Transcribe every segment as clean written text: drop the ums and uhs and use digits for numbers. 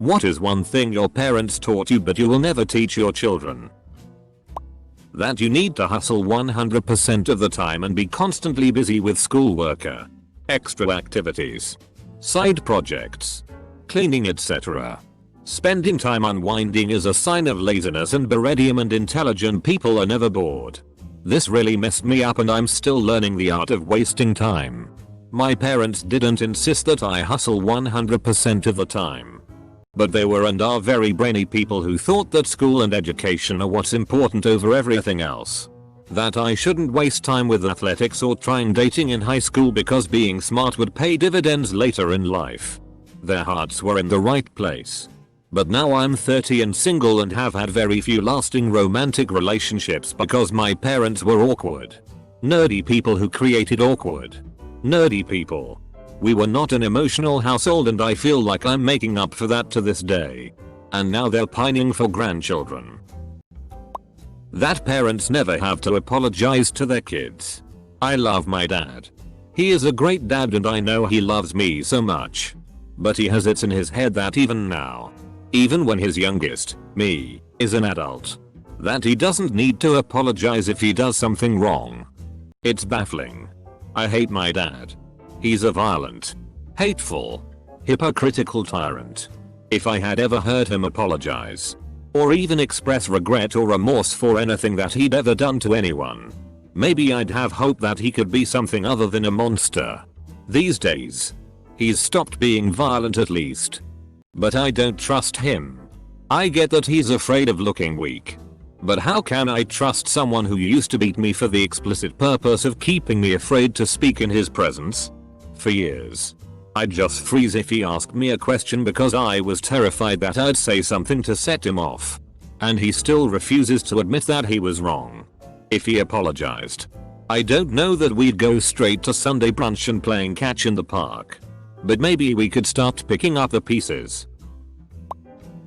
What is one thing your parents taught you but you will never teach your children? That you need to hustle 100% of the time and be constantly busy with schoolwork, extra activities, side projects, cleaning, etc. Spending time unwinding is a sign of laziness and beredium, and intelligent people are never bored. This really messed me up and I'm still learning the art of wasting time. My parents didn't insist that I hustle 100% of the time. But they were and are very brainy people who thought that school and education are what's important over everything else. That I shouldn't waste time with athletics or trying dating in high school because being smart would pay dividends later in life. Their hearts were in the right place. But now I'm 30 and single and have had very few lasting romantic relationships because my parents were awkward. Nerdy people who created awkward, nerdy people. We were not an emotional household and I feel like I'm making up for that to this day. And now they're pining for grandchildren. That parents never have to apologize to their kids. I love my dad. He is a great dad and I know he loves me so much. But he has it in his head that even now, even when his youngest, me, is an adult, that he doesn't need to apologize if he does something wrong. It's baffling. I hate my dad. He's a violent, hateful, hypocritical tyrant. If I had ever heard him apologize, or even express regret or remorse for anything that he'd ever done to anyone, maybe I'd have hope that he could be something other than a monster. These days, he's stopped being violent at least. But I don't trust him. I get that he's afraid of looking weak. But how can I trust someone who used to beat me for the explicit purpose of keeping me afraid to speak in his presence? For years, I'd just freeze if he asked me a question because I was terrified that I'd say something to set him off. And he still refuses to admit that he was wrong. If he apologized, I don't know that we'd go straight to Sunday brunch and playing catch in the park. But maybe we could start picking up the pieces.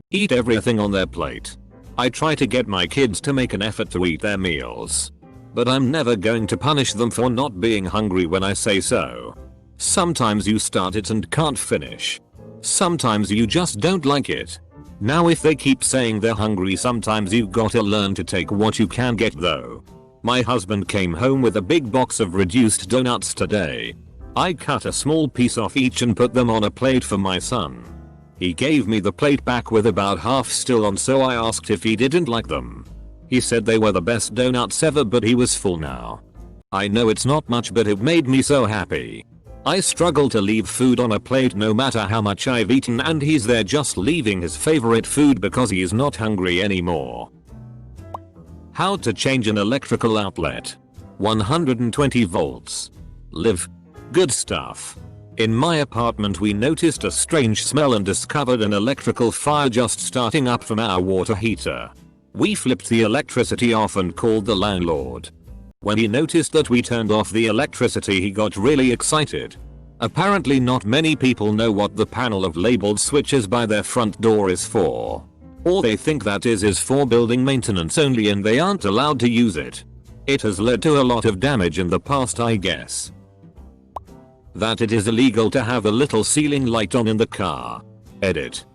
Eat everything on their plate. I try to get my kids to make an effort to eat their meals. But I'm never going to punish them for not being hungry when I say so. Sometimes you start it and can't finish. Sometimes you just don't like it. Now if they keep saying they're hungry, sometimes you gotta learn to take what you can get though. My husband came home with a big box of reduced donuts today. I cut a small piece off each and put them on a plate for my son. He gave me the plate back with about half still on, so I asked if he didn't like them. He said they were the best donuts ever, but he was full now. I know it's not much, but it made me so happy. I struggle to leave food on a plate no matter how much I've eaten, and he's there just leaving his favorite food because he is not hungry anymore. How to change an electrical outlet. 120 volts. Live. Good stuff. In my apartment we noticed a strange smell and discovered an electrical fire just starting up from our water heater. We flipped the electricity off and called the landlord. When he noticed that we turned off the electricity, he got really excited. Apparently not many people know what the panel of labeled switches by their front door is for. Or they think that is for building maintenance only and they aren't allowed to use it. It has led to a lot of damage in the past, I guess. That it is illegal to have a little ceiling light on in the car. Edit.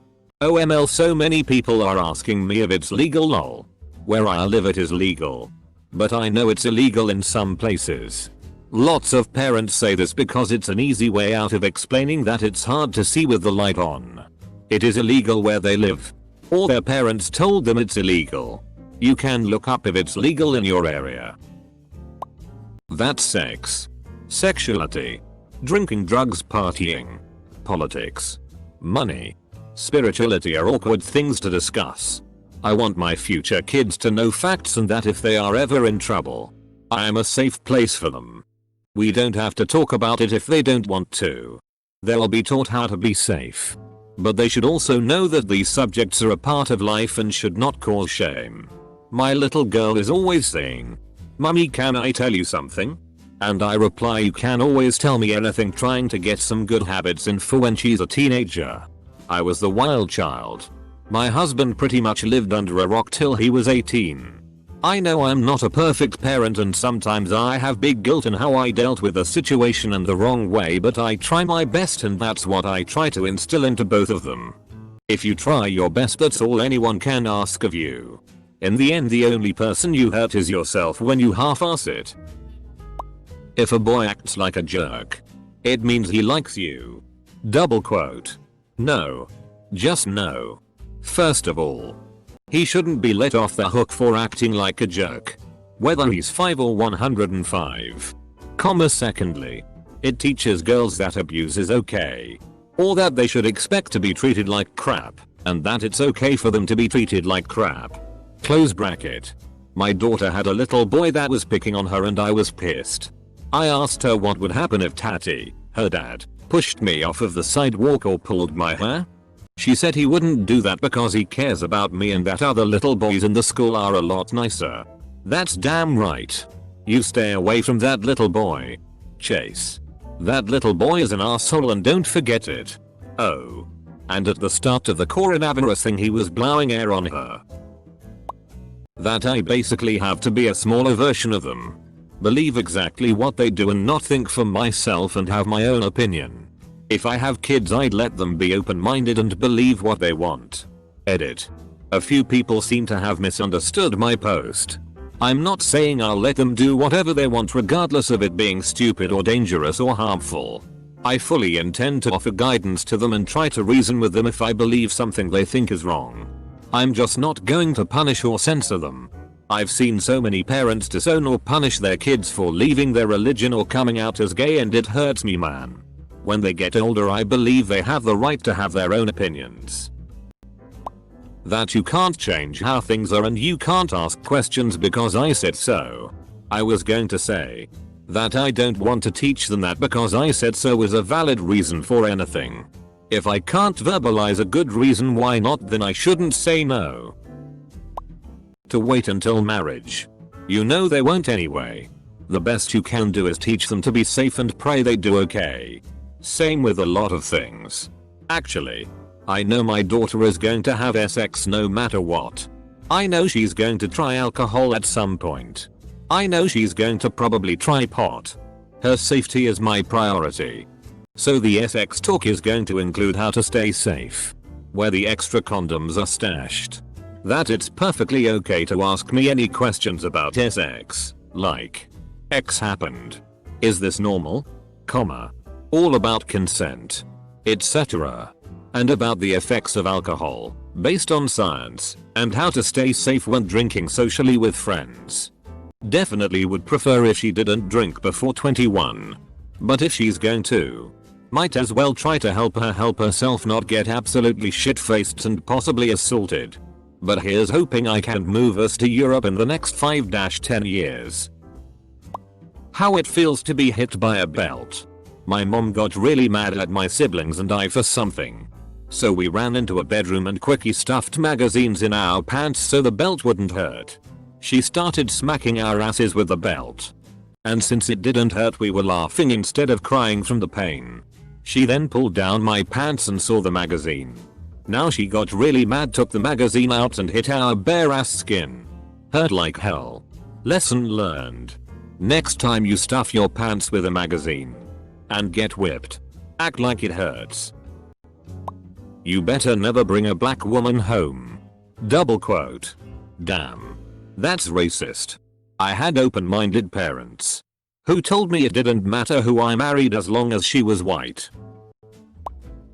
OML, so many people are asking me if it's legal, lol. Where I live it is legal. But I know it's illegal in some places. Lots of parents say this because it's an easy way out of explaining that it's hard to see with the light on. It is illegal where they live. Or their parents told them it's illegal. You can look up if it's legal in your area. That's sex. Sexuality. Drinking, drugs, partying. Politics. Money. Spirituality are awkward things to discuss. I want my future kids to know facts and that if they are ever in trouble, I am a safe place for them. We don't have to talk about it if they don't want to. They'll be taught how to be safe. But they should also know that these subjects are a part of life and should not cause shame. My little girl is always saying, "Mummy, can I tell you something?" And I reply, "You can always tell me anything," trying to get some good habits in for when she's a teenager. I was the wild child. My husband pretty much lived under a rock till he was 18. I know I'm not a perfect parent and sometimes I have big guilt in how I dealt with a situation in the wrong way, but I try my best and that's what I try to instill into both of them. If you try your best, that's all anyone can ask of you. In the end, the only person you hurt is yourself when you half-ass it. If a boy acts like a jerk, it means he likes you. Double quote. No. Just no. First of all, he shouldn't be let off the hook for acting like a jerk, whether he's 5 or 105. Secondly, it teaches girls that abuse is okay, or that they should expect to be treated like crap, and that it's okay for them to be treated like crap. Close bracket. My daughter had a little boy that was picking on her and I was pissed. I asked her what would happen if Tatty, her dad, pushed me off of the sidewalk or pulled my hair. She said he wouldn't do that because he cares about me and that other little boys in the school are a lot nicer. That's damn right. You stay away from that little boy. Chase. That little boy is an asshole and don't forget it. Oh. And at the start of the coronavirus thing he was blowing air on her. That I basically have to be a smaller version of them. Believe exactly what they do and not think for myself and have my own opinion. If I have kids, I'd let them be open-minded and believe what they want. Edit. A few people seem to have misunderstood my post. I'm not saying I'll let them do whatever they want regardless of it being stupid or dangerous or harmful. I fully intend to offer guidance to them and try to reason with them if I believe something they think is wrong. I'm just not going to punish or censor them. I've seen so many parents disown or punish their kids for leaving their religion or coming out as gay, and it hurts me, man. When they get older, I believe they have the right to have their own opinions. That you can't change how things are and you can't ask questions because I said so. I was going to say that I don't want to teach them that because I said so is a valid reason for anything. If I can't verbalize a good reason why not, then I shouldn't say no. To wait until marriage. You know they won't anyway. The best you can do is teach them to be safe and pray they do okay. Same with a lot of things. Actually, I know my daughter is going to have sex no matter what. I know she's going to try alcohol at some point. I know she's going to probably try pot. Her safety is my priority. So the sex talk is going to include how to stay safe, where the extra condoms are stashed, that it's perfectly okay to ask me any questions about sex, like, X happened. Is this normal? All about consent, etc. And about the effects of alcohol, based on science, and how to stay safe when drinking socially with friends. Definitely would prefer if she didn't drink before 21. But if she's going to, might as well try to help her help herself not get absolutely shit-faced and possibly assaulted. But here's hoping I can move us to Europe in the next 5-10 years. How it feels to be hit by a belt. My mom got really mad at my siblings and I for something. So we ran into a bedroom and quickly stuffed magazines in our pants so the belt wouldn't hurt. She started smacking our asses with the belt. And since it didn't hurt, we were laughing instead of crying from the pain. She then pulled down my pants and saw the magazine. Now she got really mad, took the magazine out and hit our bare ass skin. Hurt like hell. Lesson learned. Next time you stuff your pants with a magazine and get whipped, act like it hurts. You better never bring a black woman home. Double quote. Damn. That's racist. I had open-minded parents who told me it didn't matter who I married as long as she was white.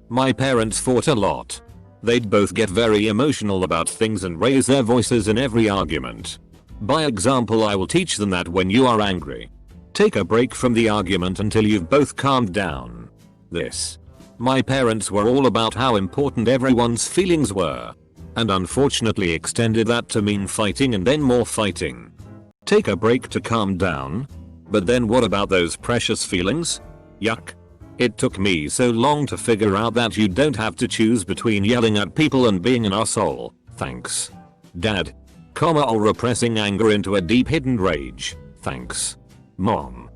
My parents fought a lot. They'd both get very emotional about things and raise their voices in every argument. By example, I will teach them that when you are angry, take a break from the argument until you've both calmed down. My parents were all about how important everyone's feelings were, and unfortunately extended that to mean fighting and then more fighting. Take a break to calm down? But then what about those precious feelings? Yuck. It took me so long to figure out that you don't have to choose between yelling at people and being an asshole. Thanks, Dad. Or repressing anger into a deep hidden rage. Thanks, Mom.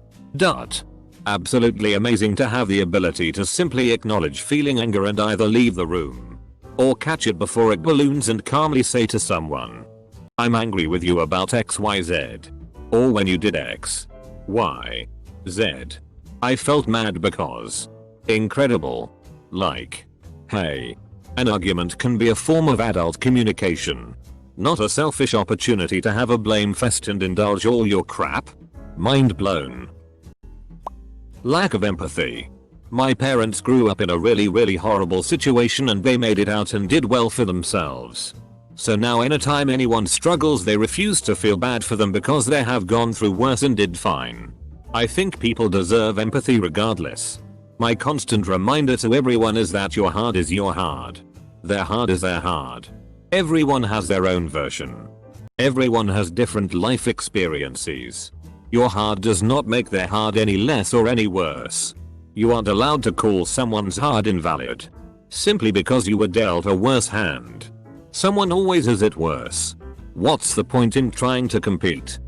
Absolutely amazing to have the ability to simply acknowledge feeling anger and either leave the room or catch it before it balloons and calmly say to someone, I'm angry with you about XYZ. Or when you did X, Y, Z. I felt mad because. Incredible. Like, hey, An argument can be a form of adult communication, not a selfish opportunity to have a blame fest and indulge all your crap. Mind blown. Lack of empathy. My parents grew up in a really horrible situation and they made it out and did well for themselves. So now anytime anyone struggles they refuse to feel bad for them because they have gone through worse and did fine. I think people deserve empathy regardless. My constant reminder to everyone is that your hard is your hard. Their hard is their hard. Everyone has their own version. Everyone has different life experiences. Your hard does not make their hard any less or any worse. You aren't allowed to call someone's hard invalid simply because you were dealt a worse hand. Someone always has it worse. What's the point in trying to compete?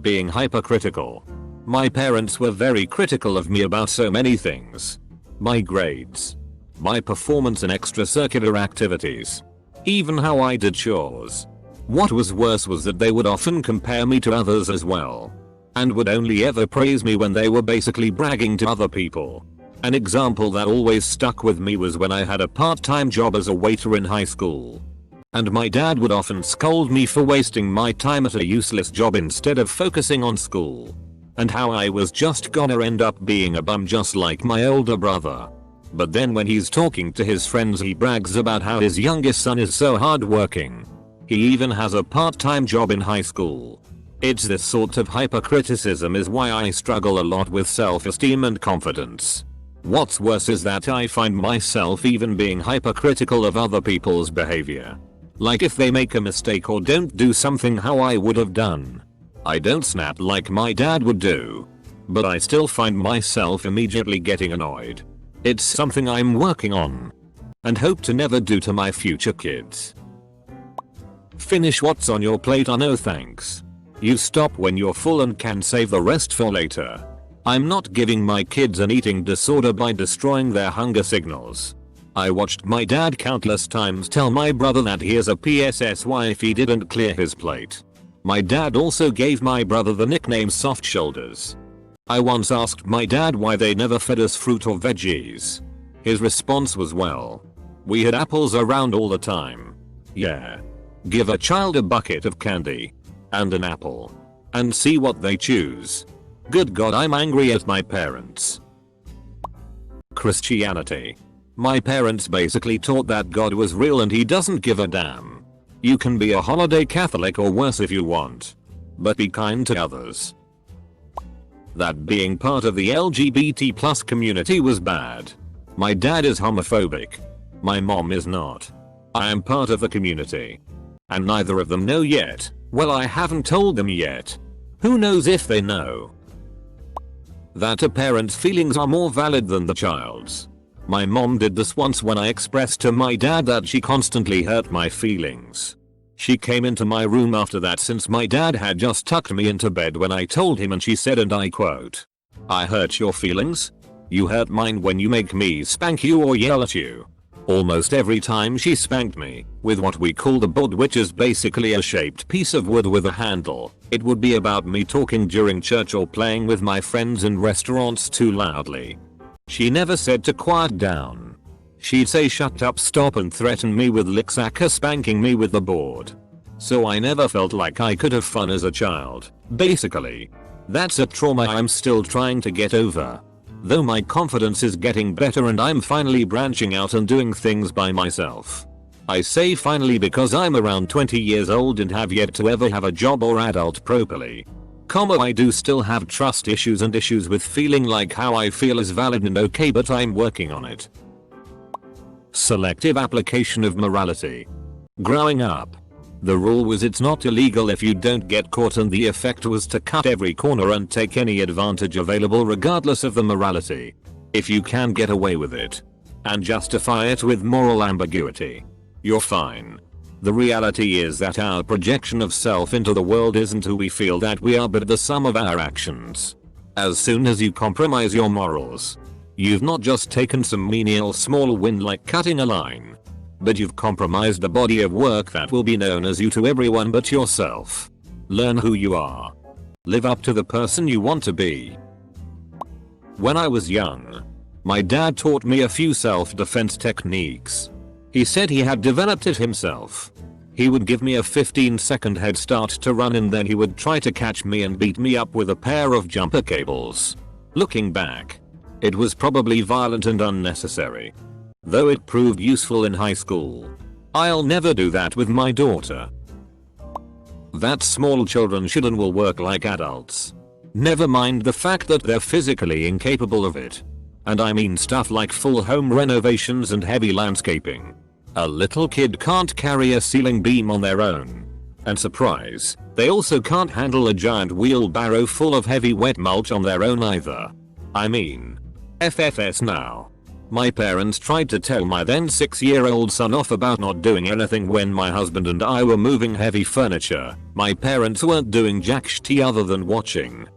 Being hypercritical. My parents were very critical of me about so many things. My grades, my performance in extracurricular activities, even how I did chores. What was worse was that they would often compare me to others as well, and would only ever praise me when they were basically bragging to other people. An example that always stuck with me was when I had a part-time job as a waiter in high school. And my dad would often scold me for wasting my time at a useless job instead of focusing on school. And how I was just gonna end up being a bum just like my older brother. But then when he's talking to his friends he brags about how his youngest son is so hardworking. He even has a part-time job in high school. It's this sort of hypercriticism is why I struggle a lot with self-esteem and confidence. What's worse is that I find myself even being hypercritical of other people's behavior. Like if they make a mistake or don't do something how I would have done. I don't snap like my dad would do. But I still find myself immediately getting annoyed. It's something I'm working on. And hope to never do to my future kids. Finish what's on your plate or no thanks. You stop when you're full and can save the rest for later. I'm not giving my kids an eating disorder by destroying their hunger signals. I watched my dad countless times tell my brother that here's a PSSY if he didn't clear his plate. My dad also gave my brother the nickname Soft Shoulders. I once asked my dad why they never fed us fruit or veggies. His response was, well, we had apples around all the time. Yeah. Give a child a bucket of candy and an apple and see what they choose. Good God, I'm angry at my parents. Christianity. My parents basically taught that God was real and he doesn't give a damn. You can be a holiday Catholic or worse if you want. But be kind to others. That being part of the LGBT+ community was bad. My dad is homophobic. My mom is not. I am part of the community. And neither of them know yet. Well, I haven't told them yet. Who knows if they know. That a parent's feelings are more valid than the child's. My mom did this once when I expressed to my dad that she constantly hurt my feelings. She came into my room after that since my dad had just tucked me into bed when I told him, and she said, and I quote, "I hurt your feelings? You hurt mine when you make me spank you or yell at you." Almost every time she spanked me, with what we call the bod, which is basically a shaped piece of wood with a handle, it would be about me talking during church or playing with my friends in restaurants too loudly. She never said to quiet down. She'd say shut up, stop, and threaten me with licks after spanking me with the board. So I never felt like I could have fun as a child. Basically, that's a trauma I'm still trying to get over. Though my confidence is getting better and I'm finally branching out and doing things by myself. I say finally because I'm around 20 years old and have yet to ever have a job or adult properly. I do still have trust issues and issues with feeling like how I feel is valid and okay, but I'm working on it. Selective application of morality. Growing up, the rule was it's not illegal if you don't get caught, and the effect was to cut every corner and take any advantage available regardless of the morality. If you can get away with it and justify it with moral ambiguity, you're fine. The reality is that our projection of self into the world isn't who we feel that we are, but the sum of our actions. As soon as you compromise your morals, you've not just taken some menial small win like cutting a line, but you've compromised a body of work that will be known as you to everyone but yourself. Learn who you are. Live up to the person you want to be. When I was young, My dad taught me a few self-defense techniques. He said he had developed it himself. He would give me a 15-second head start to run and then he would try to catch me and beat me up with a pair of jumper cables. Looking back, it was probably violent and unnecessary. Though it proved useful in high school. I'll never do that with my daughter. That small children should and will work like adults. Never mind the fact that they're physically incapable of it. And I mean stuff like full home renovations and heavy landscaping. A little kid can't carry a ceiling beam on their own. And surprise, they also can't handle a giant wheelbarrow full of heavy wet mulch on their own either. I mean, FFS now. My parents tried to tell my then 6-year-old son off about not doing anything when my husband and I were moving heavy furniture. My parents weren't doing jack shit other than watching.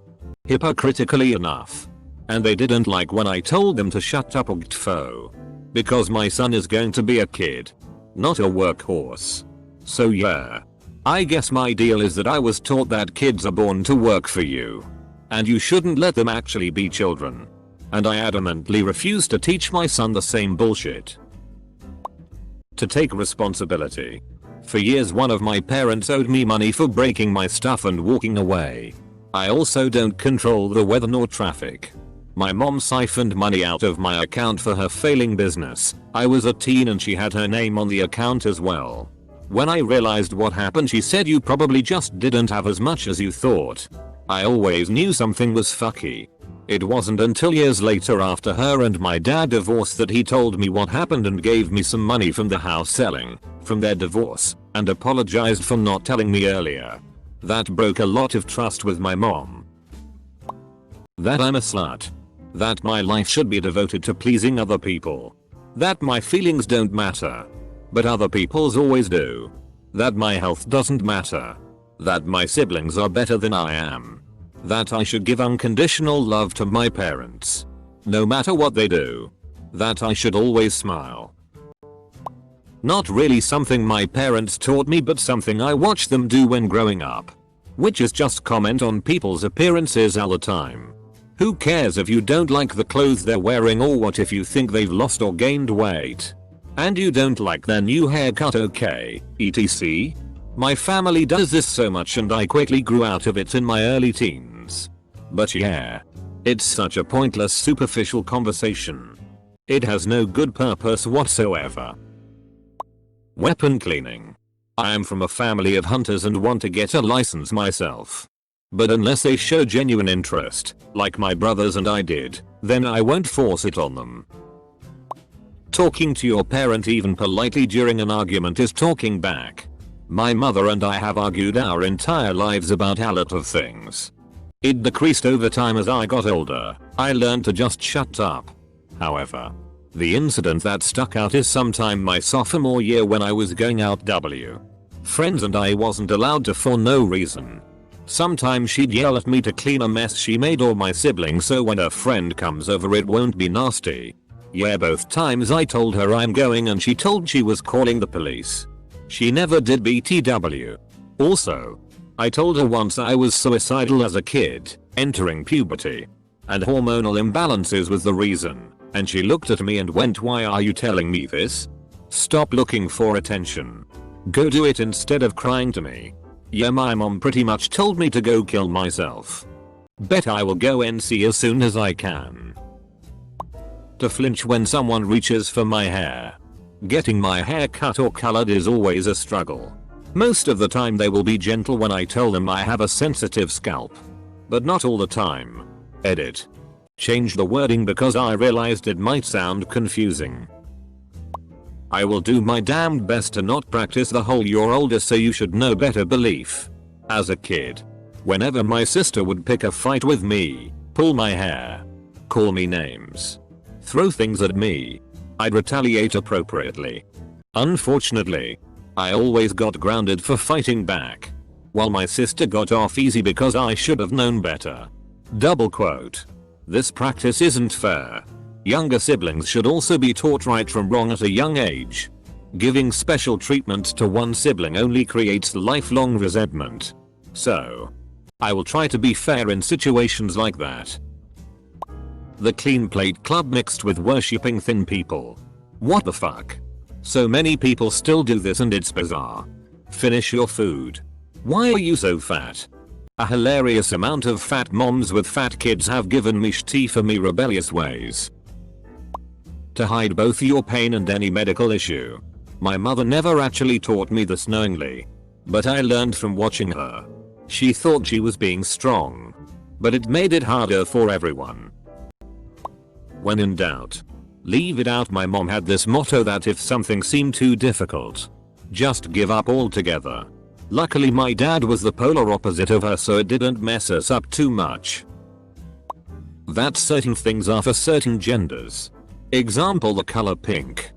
Hypocritically enough. And they didn't like when I told them to shut up or gtfo. Because my son is going to be a kid. Not a workhorse. So yeah. I guess my deal is that I was taught that kids are born to work for you. And you shouldn't let them actually be children. And I adamantly refuse to teach my son the same bullshit. To take responsibility. For years one of my parents owed me money for breaking my stuff and walking away. I also don't control the weather nor traffic. My mom siphoned money out of my account for her failing business. I was a teen and she had her name on the account as well. When I realized what happened she said you probably just didn't have as much as you thought. I always knew something was fucky. It wasn't until years later after her and my dad divorced that he told me what happened and gave me some money from the house selling, from their divorce, and apologized for not telling me earlier. That broke a lot of trust with my mom. That I'm a slut. That my life should be devoted to pleasing other people. That my feelings don't matter. But other people's always do. That my health doesn't matter. That my siblings are better than I am. That I should give unconditional love to my parents. No matter what they do. That I should always smile. Not really something my parents taught me but something I watched them do when growing up. Which is just comment on people's appearances all the time. Who cares if you don't like the clothes they're wearing or what if you think they've lost or gained weight. And you don't like their new haircut, okay, etc. My family does this so much and I quickly grew out of it in my early teens. But yeah. It's such a pointless superficial conversation. It has no good purpose whatsoever. Weapon cleaning. I am from a family of hunters and want to get a license myself. But unless they show genuine interest, like my brothers and I did, then I won't force it on them. Talking to your parent even politely during an argument is talking back. My mother and I have argued our entire lives about a lot of things. It decreased over time as I got older. I learned to just shut up. However, the incident that stuck out is sometime my sophomore year when I was going out friends and I wasn't allowed to for no reason. Sometimes she'd yell at me to clean a mess she made or my sibling so when a friend comes over it won't be nasty. Yeah, both times I told her I'm going and she told she was calling the police. She never did BTW. Also, I told her once I was suicidal as a kid, entering puberty. And hormonal imbalances was the reason. And she looked at me and went, why are you telling me this? Stop looking for attention. Go do it instead of crying to me. Yeah, my mom pretty much told me to go kill myself. Bet I will go NC as soon as I can. To flinch when someone reaches for my hair. Getting my hair cut or colored is always a struggle. Most of the time they will be gentle when I tell them I have a sensitive scalp. But not all the time. Edit. Change the wording because I realized it might sound confusing. I will do my damned best to not practice the whole "you're older so you should know better" belief. As a kid, whenever my sister would pick a fight with me, pull my hair, call me names, throw things at me, I'd retaliate appropriately. Unfortunately, I always got grounded for fighting back, while my sister got off easy because I should have known better. Double quote. This practice isn't fair. Younger siblings should also be taught right from wrong at a young age. Giving special treatment to one sibling only creates lifelong resentment. So, I will try to be fair in situations like that. The clean plate club mixed with worshipping thin people. What the fuck? So many people still do this and it's bizarre. Finish your food. Why are you so fat? A hilarious amount of fat moms with fat kids have given me shit for me rebellious ways. To hide both your pain and any medical issue. My mother never actually taught me this knowingly. But I learned from watching her. She thought she was being strong. But it made it harder for everyone. When in doubt, leave it out. My mom had this motto that if something seemed too difficult, just give up altogether. Luckily my dad was the polar opposite of her, so it didn't mess us up too much. That certain things are for certain genders. Example, the color pink.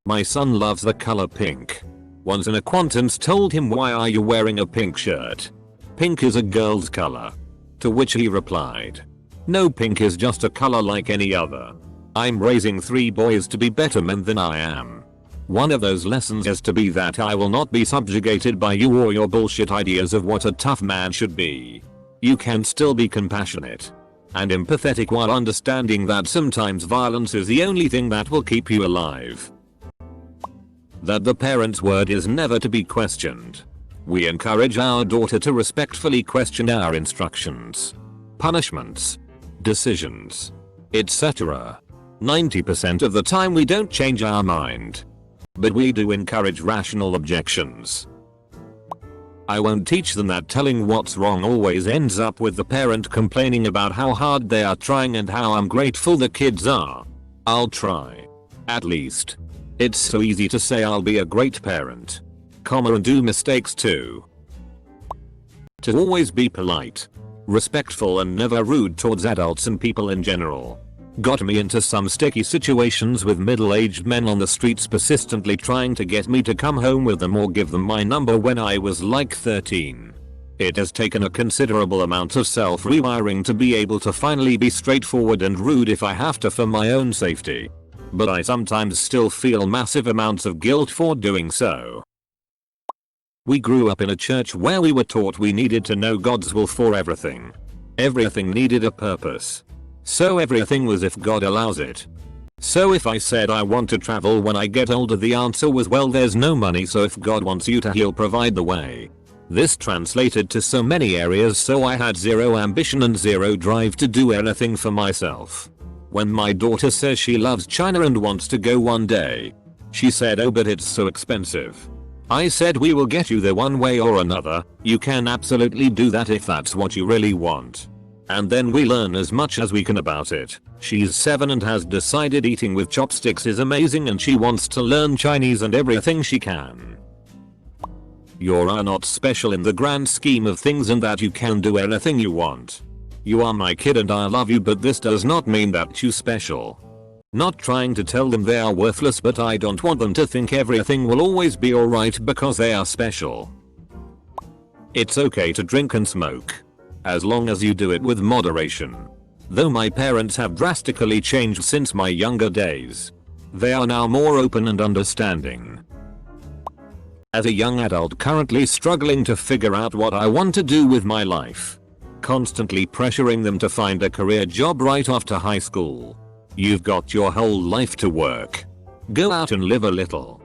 My son loves the color pink. Once an acquaintance told him, "Why are you wearing a pink shirt? Pink is a girl's color." To which he replied, "No, pink is just a color like any other. I'm raising 3 boys to be better men than I am. One of those lessons is to be that I will not be subjugated by you or your bullshit ideas of what a tough man should be. You can still be compassionate and empathetic while understanding that sometimes violence is the only thing that will keep you alive." That the parent's word is never to be questioned. We encourage our daughter to respectfully question our instructions, punishments, decisions, etc. 90% of the time we don't change our mind. But we do encourage rational objections. I won't teach them that telling what's wrong always ends up with the parent complaining about how hard they are trying and how ungrateful the kids are. I'll try. At least. It's so easy to say I'll be a great parent, and do mistakes too. To always be polite, respectful and never rude towards adults and people in general. Got me into some sticky situations with middle-aged men on the streets persistently trying to get me to come home with them or give them my number when I was like 13. It has taken a considerable amount of self-rewiring to be able to finally be straightforward and rude if I have to for my own safety. But I sometimes still feel massive amounts of guilt for doing so. We grew up in a church where we were taught we needed to know God's will for everything. Everything needed a purpose. So everything was if God allows it. So if I said I want to travel when I get older, the answer was, well, there's no money, so if God wants you to, he'll provide the way. This translated to so many areas, so I had zero ambition and zero drive to do anything for myself. When my daughter says she loves China and wants to go one day, she said, "Oh, but it's so expensive." I said, "We will get you there one way or another. You can absolutely do that if that's what you really want." And then we learn as much as we can about it. She's 7 and has decided eating with chopsticks is amazing and she wants to learn Chinese and everything she can. You are not special in the grand scheme of things and that you can do anything you want. You are my kid and I love you, but this does not mean that you're special. Not trying to tell them they are worthless, but I don't want them to think everything will always be alright because they are special. It's okay to drink and smoke, as long as you do it with moderation. Though my parents have drastically changed since my younger days. They are now more open and understanding. As a young adult currently struggling to figure out what I want to do with my life, constantly pressuring them to find a career job right after high school. You've got your whole life to work. Go out and live a little.